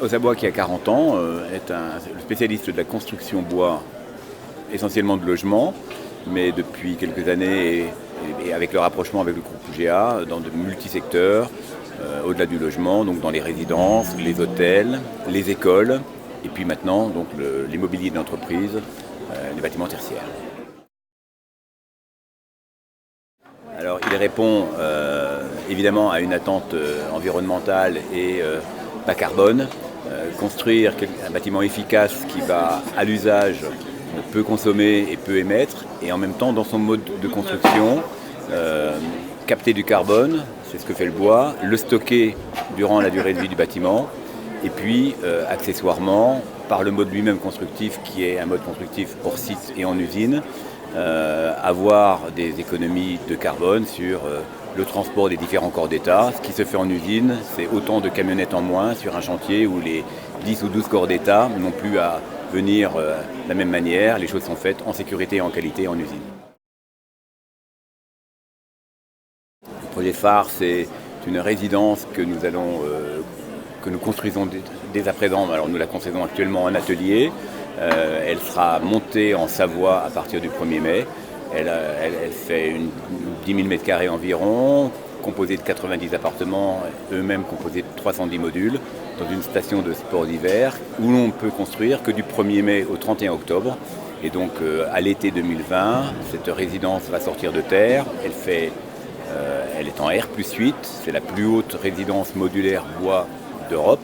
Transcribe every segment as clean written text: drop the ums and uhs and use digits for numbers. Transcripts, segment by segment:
Osabois, qui a 40 ans, est le spécialiste de la construction bois, essentiellement de logements, mais depuis quelques années, et avec le rapprochement avec le groupe UGA, dans de multisecteurs, au-delà du logement, donc dans les résidences, les hôtels, les écoles, et puis maintenant donc l'immobilier d'entreprise, les bâtiments tertiaires. Alors il répond évidemment à une attente environnementale et bas carbone. Construire un bâtiment efficace qui va à l'usage peu consommer et peu émettre, et en même temps dans son mode de construction capter du carbone, c'est ce que fait le bois, le stocker durant la durée de vie du bâtiment, et puis accessoirement par le mode lui-même constructif qui est un mode constructif hors site et en usine, avoir des économies de carbone sur le transport des différents corps d'État. Ce qui se fait en usine, c'est autant de camionnettes en moins sur un chantier où les 10 ou 12 corps d'État n'ont plus à venir de la même manière. Les choses sont faites en sécurité et en qualité en usine. Le projet phare, c'est une résidence que nous construisons dès à présent. Alors nous la construisons actuellement en atelier. Elle sera montée en Savoie à partir du 1er mai. Elle fait 10 000 m² environ, composée de 90 appartements, eux-mêmes composés de 310 modules, dans une station de sport d'hiver où l'on peut construire que du 1er mai au 31 octobre. Et donc à l'été 2020, cette résidence va sortir de terre. Elle est en R+8, c'est la plus haute résidence modulaire bois d'Europe.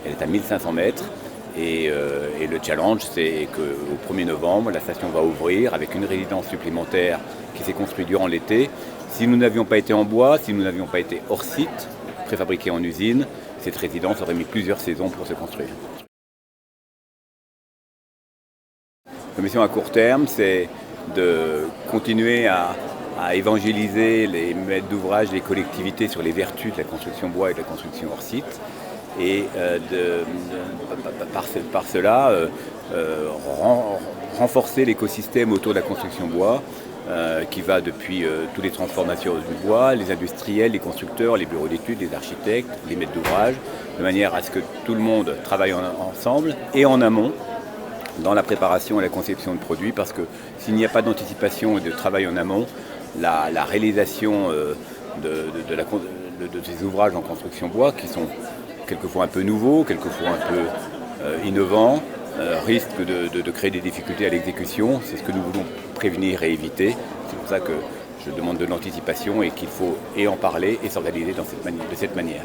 Elle est à 1500 mètres. Et le challenge, c'est qu'au 1er novembre, la station va ouvrir avec une résidence supplémentaire qui s'est construite durant l'été. Si nous n'avions pas été en bois, si nous n'avions pas été hors site, préfabriqué en usine, cette résidence aurait mis plusieurs saisons pour se construire. La mission à court terme, c'est de continuer à évangéliser les maîtres d'ouvrage, les collectivités sur les vertus de la construction bois et de la construction hors site. Et par cela renforcer l'écosystème autour de la construction bois qui va depuis toutes les transformations du bois, les industriels, les constructeurs, les bureaux d'études, les architectes, les maîtres d'ouvrage, de manière à ce que tout le monde travaille ensemble et en amont dans la préparation et la conception de produits, parce que s'il n'y a pas d'anticipation et de travail en amont, la réalisation de ces ouvrages en construction bois qui sont quelquefois un peu nouveaux, quelquefois un peu innovants, risque de créer des difficultés à l'exécution. C'est ce que nous voulons prévenir et éviter. C'est pour ça que je demande de l'anticipation et qu'il faut en parler et s'organiser de cette manière.